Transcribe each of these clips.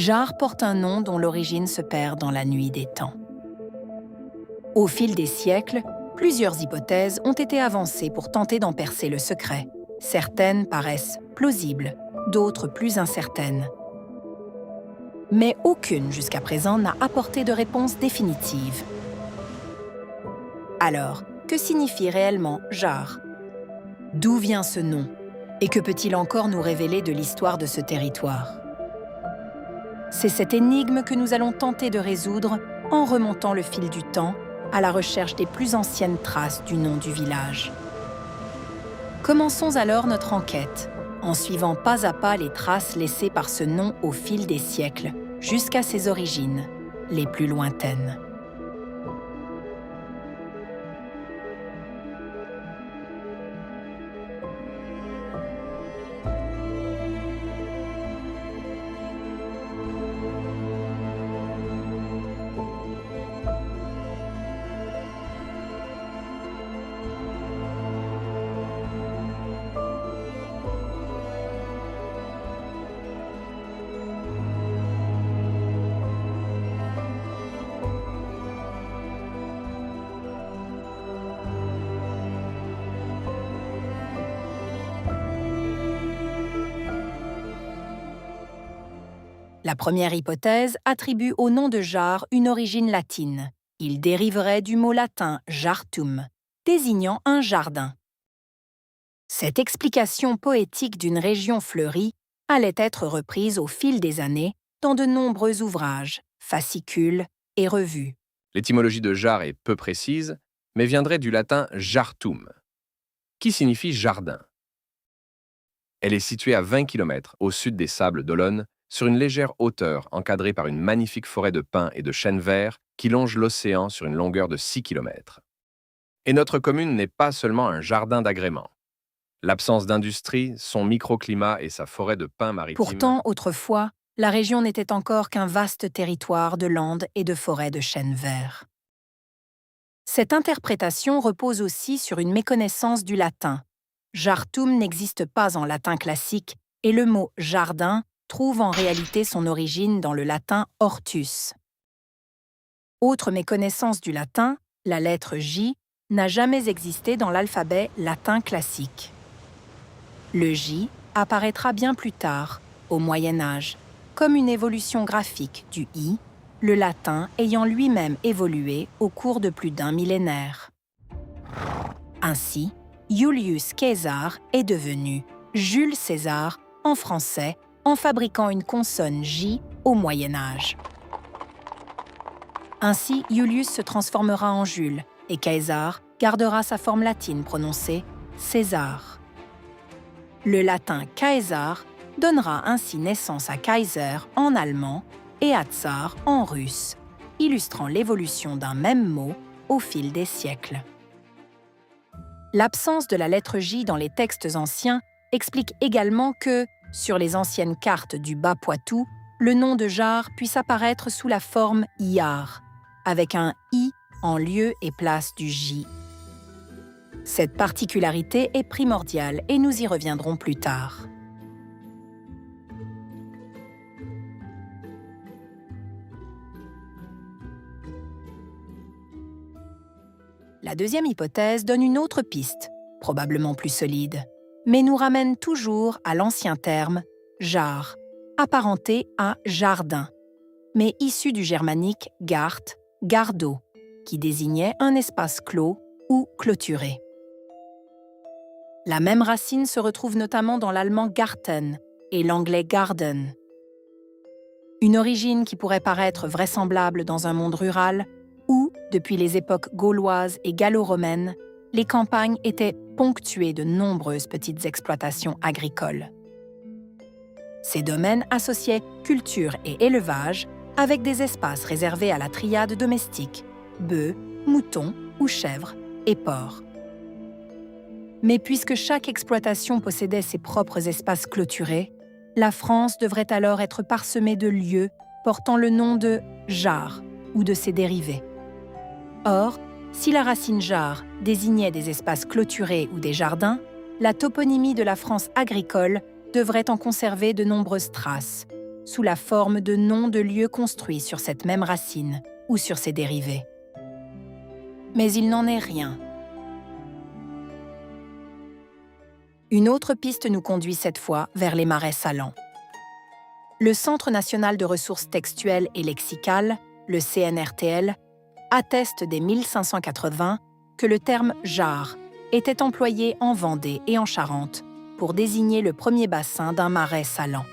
Jard porte un nom dont l'origine se perd dans la nuit des temps. Au fil des siècles, plusieurs hypothèses ont été avancées pour tenter d'en percer le secret. Certaines paraissent plausibles, d'autres plus incertaines. Mais aucune jusqu'à présent n'a apporté de réponse définitive. Alors, que signifie réellement Jard? D'où vient ce nom? Et que peut-il encore nous révéler de l'histoire de ce territoire? C'est cette énigme que nous allons tenter de résoudre en remontant le fil du temps à la recherche des plus anciennes traces du nom du village. Commençons alors notre enquête, en suivant pas à pas les traces laissées par ce nom au fil des siècles, jusqu'à ses origines, les plus lointaines. La première hypothèse attribue au nom de Jard une origine latine. Il dériverait du mot latin jartum, désignant un jardin. Cette explication poétique d'une région fleurie allait être reprise au fil des années dans de nombreux ouvrages, fascicules et revues. L'étymologie de Jard est peu précise, mais viendrait du latin jartum, qui signifie jardin. Elle est située à 20 km au sud des Sables d'Olonne, sur une légère hauteur encadrée par une magnifique forêt de pins et de chênes verts qui longe l'océan sur une longueur de 6 km. Et notre commune n'est pas seulement un jardin d'agrément. L'absence d'industrie, son microclimat et sa forêt de pins maritimes... Pourtant, autrefois, la région n'était encore qu'un vaste territoire de landes et de forêts de chênes verts. Cette interprétation repose aussi sur une méconnaissance du latin. Jartum n'existe pas en latin classique et le mot jardin trouve en réalité son origine dans le latin hortus. Autre méconnaissance du latin, la lettre J n'a jamais existé dans l'alphabet latin classique. Le J apparaîtra bien plus tard, au Moyen Âge, comme une évolution graphique du I, le latin ayant lui-même évolué au cours de plus d'un millénaire. Ainsi, Julius Caesar est devenu Jules César en français, en fabriquant une consonne J au Moyen Âge. Ainsi, Julius se transformera en Jules et Caesar gardera sa forme latine prononcée César. Le latin Caesar donnera ainsi naissance à Kaiser en allemand et à Tsar en russe, illustrant l'évolution d'un même mot au fil des siècles. L'absence de la lettre J dans les textes anciens explique également que, sur les anciennes cartes du Bas-Poitou, le nom de Jard puisse apparaître sous la forme Iar, avec un I en lieu et place du J. Cette particularité est primordiale et nous y reviendrons plus tard. La deuxième hypothèse donne une autre piste, probablement plus solide, mais nous ramène toujours à l'ancien terme « jar », apparenté à « jardin », mais issu du germanique « gart », « gardeau », qui désignait un espace clos ou clôturé. La même racine se retrouve notamment dans l'allemand « Garten » et l'anglais « garden ». Une origine qui pourrait paraître vraisemblable dans un monde rural où, depuis les époques gauloises et gallo-romaines, les campagnes étaient ponctuées de nombreuses petites exploitations agricoles. Ces domaines associaient culture et élevage avec des espaces réservés à la triade domestique, bœufs, moutons ou chèvres et porcs. Mais puisque chaque exploitation possédait ses propres espaces clôturés, la France devrait alors être parsemée de lieux portant le nom de jar ou de ses dérivés. Or, si la racine jar désignait des espaces clôturés ou des jardins, la toponymie de la France agricole devrait en conserver de nombreuses traces, sous la forme de noms de lieux construits sur cette même racine ou sur ses dérivés. Mais il n'en est rien. Une autre piste nous conduit cette fois vers les marais salants. Le Centre national de ressources textuelles et lexicales, le CNRTL, atteste dès 1580 que le terme « jarre » était employé en Vendée et en Charente pour désigner le premier bassin d'un marais salant.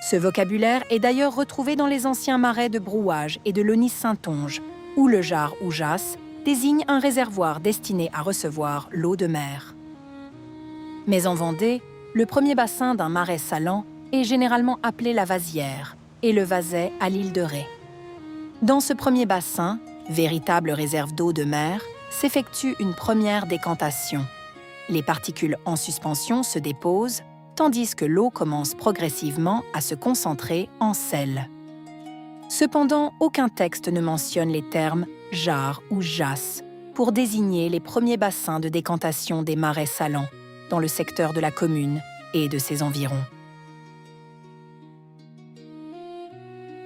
Ce vocabulaire est d'ailleurs retrouvé dans les anciens marais de Brouage et de Lony-Saintonge, où le jarre ou jasse désigne un réservoir destiné à recevoir l'eau de mer. Mais en Vendée, le premier bassin d'un marais salant est généralement appelé la Vasière et le Vaset à l'île de Ré. Dans ce premier bassin, véritable réserve d'eau de mer, s'effectue une première décantation. Les particules en suspension se déposent, tandis que l'eau commence progressivement à se concentrer en sel. Cependant, aucun texte ne mentionne les termes « jarre » ou « jasse » pour désigner les premiers bassins de décantation des marais salants dans le secteur de la commune et de ses environs.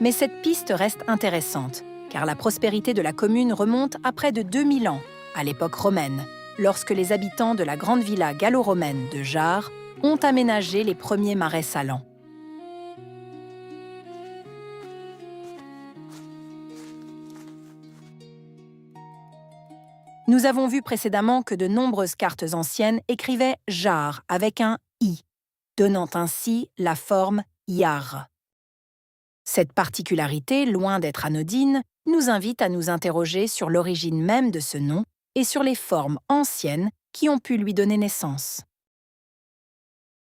Mais cette piste reste intéressante, car la prospérité de la commune remonte à près de 2000 ans, à l'époque romaine, lorsque les habitants de la grande villa gallo-romaine de Jarre ont aménagé les premiers marais salants. Nous avons vu précédemment que de nombreuses cartes anciennes écrivaient « Jarre » avec un « i », donnant ainsi la forme « Yarre ». Cette particularité, loin d'être anodine, nous invite à nous interroger sur l'origine même de ce nom et sur les formes anciennes qui ont pu lui donner naissance.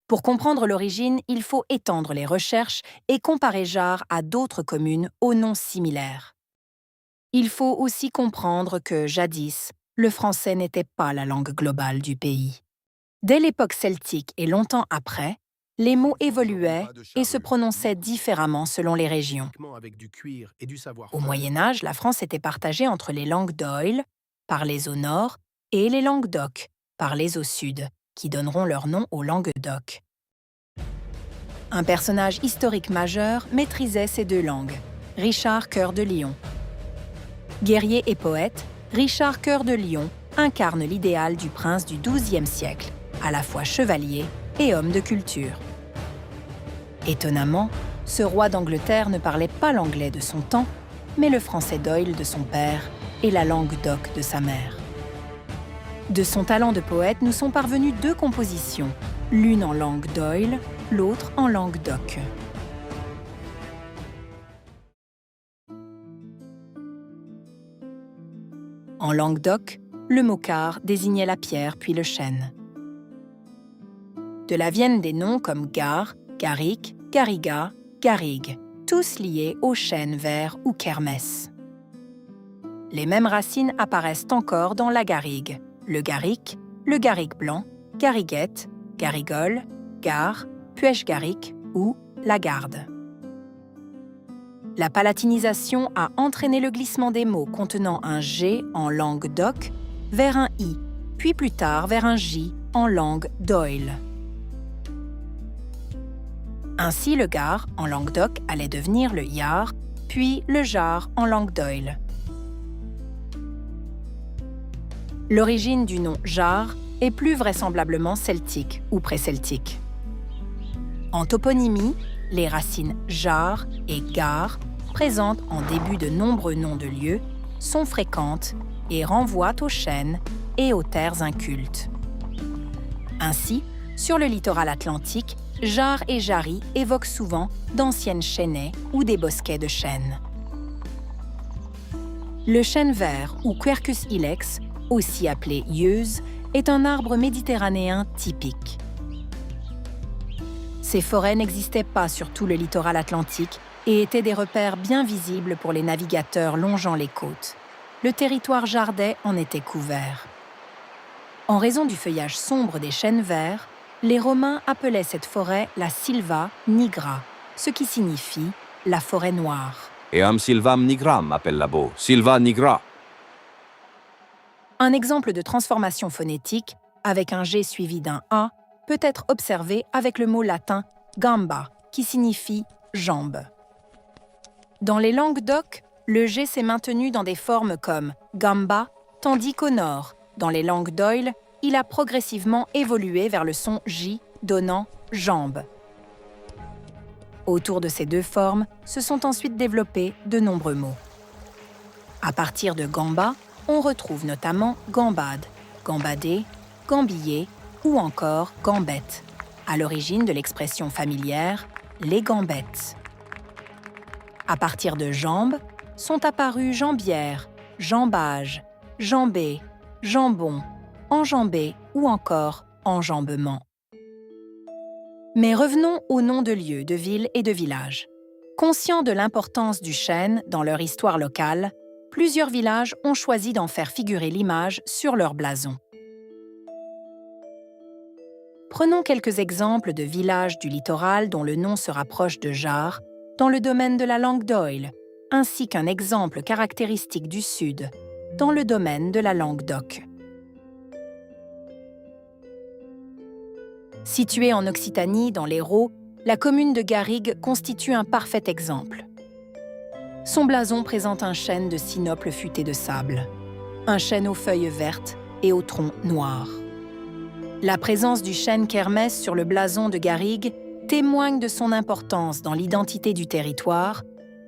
Pour comprendre l'origine, il faut étendre les recherches et comparer Jarre à d'autres communes aux noms similaires. Il faut aussi comprendre que, jadis, le français n'était pas la langue globale du pays. Dès l'époque celtique et longtemps après, les mots évoluaient et se prononçaient différemment selon les régions. Au Moyen Âge, la France était partagée entre les langues d'Oïl, parlées au nord, et les langues d'Oc, parlées au sud, qui donneront leur nom aux langues d'Oc. Un personnage historique majeur maîtrisait ces deux langues, Richard Cœur de Lion. Guerrier et poète, Richard Cœur de Lion incarne l'idéal du prince du XIIe siècle, à la fois chevalier et homme de culture. Étonnamment, ce roi d'Angleterre ne parlait pas l'anglais de son temps, mais le français d'Oïl de son père et la langue d'Oc de sa mère. De son talent de poète nous sont parvenues deux compositions, l'une en langue d'Oïl, l'autre en langue d'Oc. En langue d'Oc, le mot car désignait la pierre puis le chêne. De là viennent des noms comme Gare, Garric, Garriga, Garrigue, tous liés au chêne vert ou kermès. Les mêmes racines apparaissent encore dans la garrigue, le garric blanc, garriguette, garrigole, gare, puèche-garric ou la garde. La palatinisation a entraîné le glissement des mots contenant un G en langue d'Oc vers un I, puis plus tard vers un J en langue d'Oïl. Ainsi, le gare en langue d'Oc allait devenir le yar, puis le jarre en langue d'Oïl. L'origine du nom jarre est plus vraisemblablement celtique ou pré-celtique. En toponymie, les racines jarre et gare, présentes en début de nombreux noms de lieux, sont fréquentes et renvoient aux chênes et aux terres incultes. Ainsi, sur le littoral atlantique, Jarre et Jarry évoquent souvent d'anciennes chênaies ou des bosquets de chênes. Le chêne vert ou Quercus ilex, aussi appelé yeuse, est un arbre méditerranéen typique. Ces forêts n'existaient pas sur tout le littoral atlantique et étaient des repères bien visibles pour les navigateurs longeant les côtes. Le territoire jardais en était couvert. En raison du feuillage sombre des chênes verts, les Romains appelaient cette forêt la Silva nigra, ce qui signifie la forêt noire. Eam silvam nigram appellabo, Silva nigra. Un exemple de transformation phonétique, avec un G suivi d'un A, peut être observé avec le mot latin gamba, qui signifie jambe. Dans les langues d'oc, le G s'est maintenu dans des formes comme gamba, tandis qu'au nord, dans les langues d'oïl, il a progressivement évolué vers le son J donnant jambe. Autour de ces deux formes se sont ensuite développés de nombreux mots. À partir de gamba, on retrouve notamment gambade, gambadé, gambiller ou encore gambette, à l'origine de l'expression familière « les gambettes ». À partir de jambes, sont apparus jambière, jambage, jambé, jambon, enjambé ou encore enjambement. Mais revenons aux noms de lieux, de villes et de villages. Conscients de l'importance du chêne dans leur histoire locale, plusieurs villages ont choisi d'en faire figurer l'image sur leur blason. Prenons quelques exemples de villages du littoral dont le nom se rapproche de jarre, dans le domaine de la langue d'oïl, ainsi qu'un exemple caractéristique du Sud, dans le domaine de la langue d'oc. Située en Occitanie, dans l'Hérault, la commune de Garrigues constitue un parfait exemple. Son blason présente un chêne de sinople futé de sable, un chêne aux feuilles vertes et au tronc noir. La présence du chêne kermès sur le blason de Garrigues témoigne de son importance dans l'identité du territoire,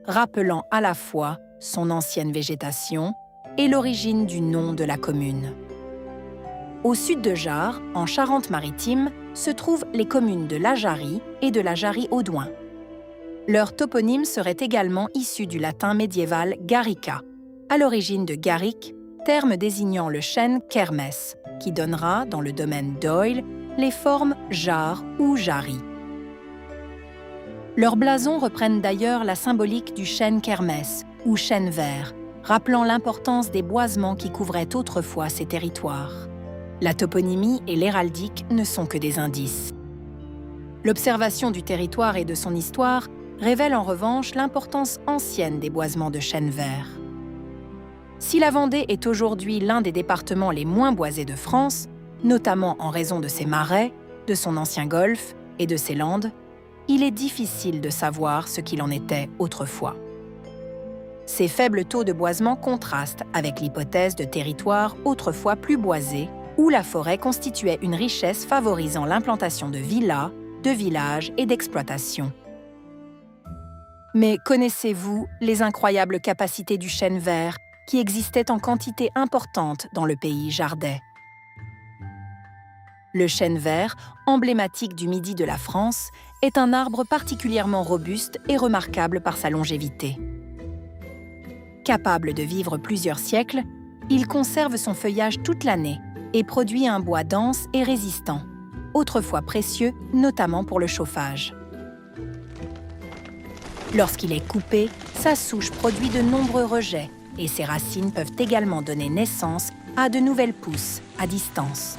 rappelant à la fois son ancienne végétation et l'origine du nom de la commune. Au sud de Jarre, en Charente-Maritime, se trouvent les communes de La Jarrie et de La Jarrie-Audouin. Leur toponyme serait également issu du latin médiéval garrica, à l'origine de garric, terme désignant le chêne kermès, qui donnera, dans le domaine d'oïl, les formes jarre ou jarry. Leurs blasons reprennent d'ailleurs la symbolique du chêne kermès, ou chêne vert, rappelant l'importance des boisements qui couvraient autrefois ces territoires. La toponymie et l'héraldique ne sont que des indices. L'observation du territoire et de son histoire révèle en revanche l'importance ancienne des boisements de chêne vert. Si la Vendée est aujourd'hui l'un des départements les moins boisés de France, notamment en raison de ses marais, de son ancien golfe et de ses landes, il est difficile de savoir ce qu'il en était autrefois. Ces faibles taux de boisement contrastent avec l'hypothèse de territoires autrefois plus boisés, où la forêt constituait une richesse favorisant l'implantation de villas, de villages et d'exploitations. Mais connaissez-vous les incroyables capacités du chêne vert qui existaient en quantité importante dans le pays jardais? Le chêne vert, emblématique du midi de la France, est un arbre particulièrement robuste et remarquable par sa longévité. Capable de vivre plusieurs siècles, il conserve son feuillage toute l'année et produit un bois dense et résistant, autrefois précieux, notamment pour le chauffage. Lorsqu'il est coupé, sa souche produit de nombreux rejets et ses racines peuvent également donner naissance à de nouvelles pousses à distance.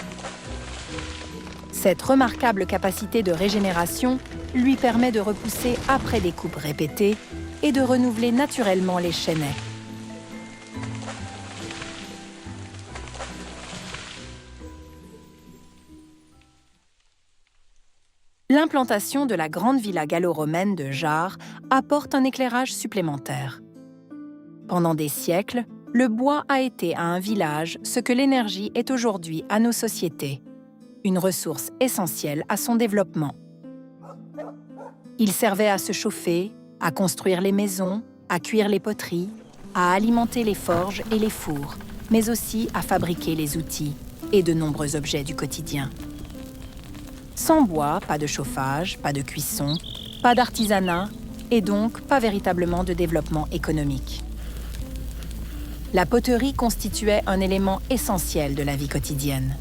Cette remarquable capacité de régénération lui permet de repousser après des coupes répétées et de renouveler naturellement les chênaies. L'implantation de la grande villa gallo-romaine de Jarre apporte un éclairage supplémentaire. Pendant des siècles, le bois a été à un village ce que l'énergie est aujourd'hui à nos sociétés, une ressource essentielle à son développement. Il servait à se chauffer, à construire les maisons, à cuire les poteries, à alimenter les forges et les fours, mais aussi à fabriquer les outils et de nombreux objets du quotidien. Sans bois, pas de chauffage, pas de cuisson, pas d'artisanat et donc pas véritablement de développement économique. La poterie constituait un élément essentiel de la vie quotidienne.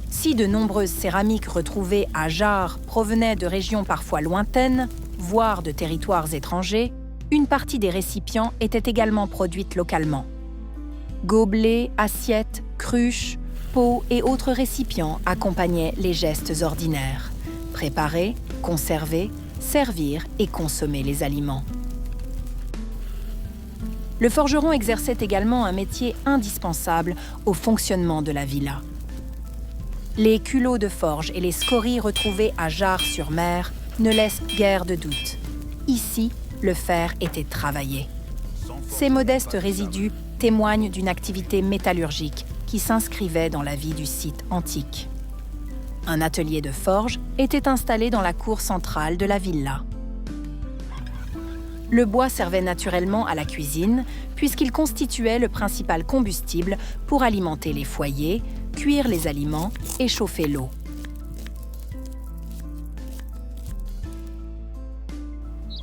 Si de nombreuses céramiques retrouvées à Jarre provenaient de régions parfois lointaines, voire de territoires étrangers, une partie des récipients était également produite localement. Gobelets, assiettes, cruches, pots et autres récipients accompagnaient les gestes ordinaires. Préparer, conserver, servir et consommer les aliments. Le forgeron exerçait également un métier indispensable au fonctionnement de la villa. Les culots de forge et les scories retrouvés à Jarre-sur-Mer ne laissent guère de doute. Ici, le fer était travaillé. Ces modestes résidus témoignent d'une activité métallurgique qui s'inscrivait dans la vie du site antique. Un atelier de forge était installé dans la cour centrale de la villa. Le bois servait naturellement à la cuisine puisqu'il constituait le principal combustible pour alimenter les foyers, cuire les aliments et chauffer l'eau.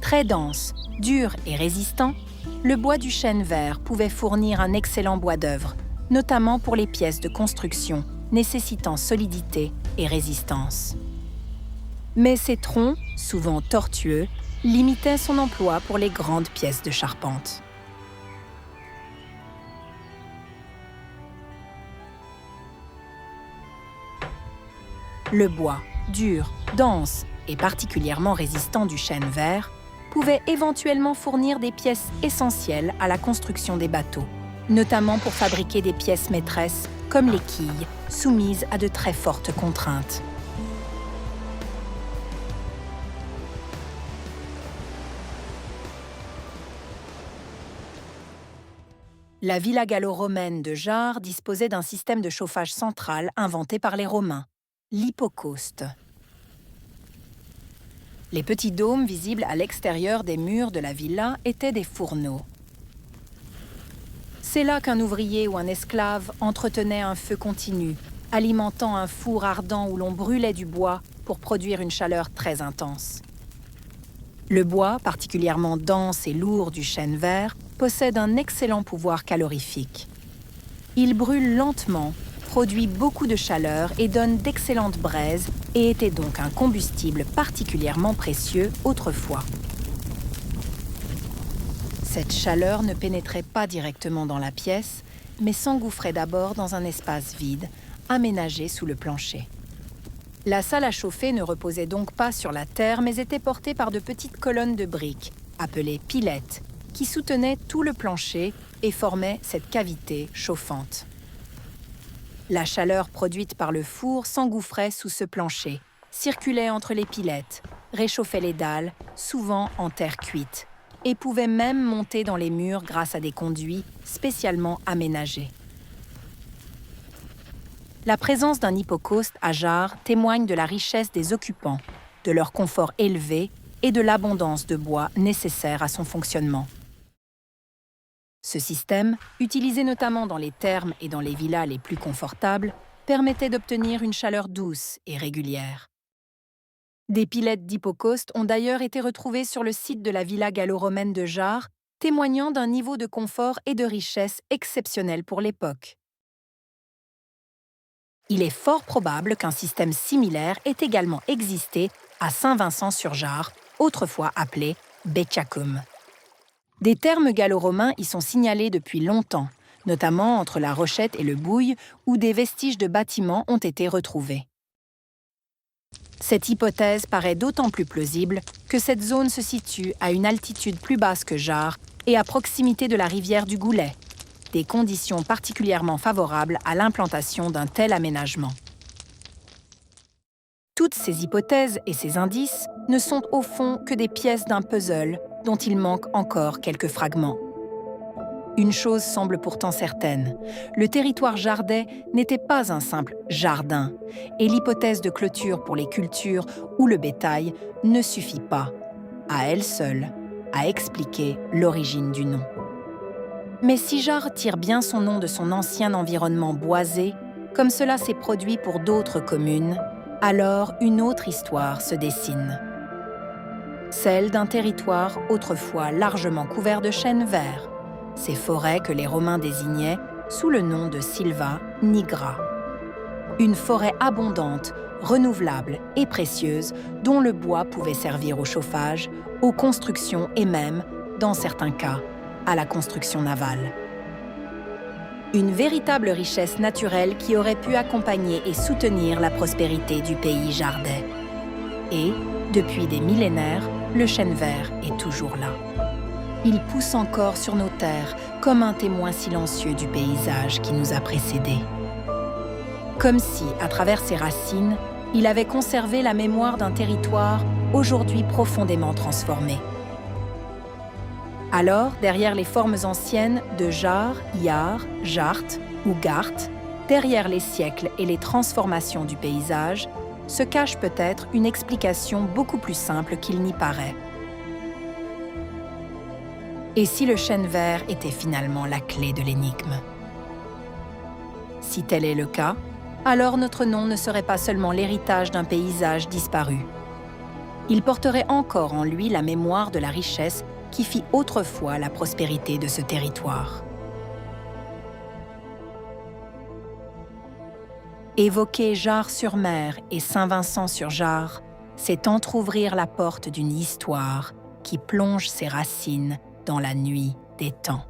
Très dense, dur et résistant, le bois du chêne vert pouvait fournir un excellent bois d'œuvre, notamment pour les pièces de construction nécessitant solidité et résistance. Mais ces troncs, souvent tortueux, limitaient son emploi pour les grandes pièces de charpente. Le bois, dur, dense et particulièrement résistant du chêne vert, pouvait éventuellement fournir des pièces essentielles à la construction des bateaux, notamment pour fabriquer des pièces maîtresses comme les quilles, soumises à de très fortes contraintes. La villa gallo-romaine de Jars disposait d'un système de chauffage central inventé par les Romains, l'hypocauste. Les petits dômes visibles à l'extérieur des murs de la villa étaient des fourneaux. C'est là qu'un ouvrier ou un esclave entretenait un feu continu, alimentant un four ardent où l'on brûlait du bois pour produire une chaleur très intense. Le bois, particulièrement dense et lourd du chêne vert, possède un excellent pouvoir calorifique. Il brûle lentement, produit beaucoup de chaleur et donne d'excellentes braises et était donc un combustible particulièrement précieux autrefois. Cette chaleur ne pénétrait pas directement dans la pièce, mais s'engouffrait d'abord dans un espace vide, aménagé sous le plancher. La salle à chauffer ne reposait donc pas sur la terre, mais était portée par de petites colonnes de briques, appelées pilettes, qui soutenaient tout le plancher et formaient cette cavité chauffante. La chaleur produite par le four s'engouffrait sous ce plancher, circulait entre les pilettes, réchauffait les dalles, souvent en terre cuite, et pouvait même monter dans les murs grâce à des conduits spécialement aménagés. La présence d'un hypocauste à Jars témoigne de la richesse des occupants, de leur confort élevé et de l'abondance de bois nécessaire à son fonctionnement. Ce système, utilisé notamment dans les thermes et dans les villas les plus confortables, permettait d'obtenir une chaleur douce et régulière. Des pilettes d'hypocauste ont d'ailleurs été retrouvées sur le site de la villa gallo-romaine de Jars, témoignant d'un niveau de confort et de richesse exceptionnel pour l'époque. Il est fort probable qu'un système similaire ait également existé à Saint-Vincent-sur-Jars, autrefois appelé Beccacum. Des thermes gallo-romains y sont signalés depuis longtemps, notamment entre la Rochette et le Bouille, où des vestiges de bâtiments ont été retrouvés. Cette hypothèse paraît d'autant plus plausible que cette zone se situe à une altitude plus basse que Jars et à proximité de la rivière du Goulet, des conditions particulièrement favorables à l'implantation d'un tel aménagement. Toutes ces hypothèses et ces indices ne sont au fond que des pièces d'un puzzle dont il manque encore quelques fragments. Une chose semble pourtant certaine, le territoire jardais n'était pas un simple jardin, et l'hypothèse de clôture pour les cultures ou le bétail ne suffit pas, à elle seule, à expliquer l'origine du nom. Mais si Jars tire bien son nom de son ancien environnement boisé, comme cela s'est produit pour d'autres communes, alors une autre histoire se dessine. Celle d'un territoire autrefois largement couvert de chênes verts, ces forêts que les Romains désignaient sous le nom de Silva nigra. Une forêt abondante, renouvelable et précieuse dont le bois pouvait servir au chauffage, aux constructions et même, dans certains cas, à la construction navale. Une véritable richesse naturelle qui aurait pu accompagner et soutenir la prospérité du pays jardais. Et, depuis des millénaires, le chêne vert est toujours là. Il pousse encore sur nos terres comme un témoin silencieux du paysage qui nous a précédés. Comme si, à travers ses racines, il avait conservé la mémoire d'un territoire aujourd'hui profondément transformé, Alors, derrière les formes anciennes de Jar, Yar, Jart ou Gart, derrière les siècles et les transformations du paysage, se cache peut-être une explication beaucoup plus simple qu'il n'y paraît. Et si le chêne vert était finalement la clé de l'énigme? Si tel est le cas, alors notre nom ne serait pas seulement l'héritage d'un paysage disparu. Il porterait encore en lui la mémoire de la richesse qui fit autrefois la prospérité de ce territoire. Évoquer Jars-sur-Mer et Saint-Vincent-sur-Jard, c'est entr'ouvrir la porte d'une histoire qui plonge ses racines dans la nuit des temps.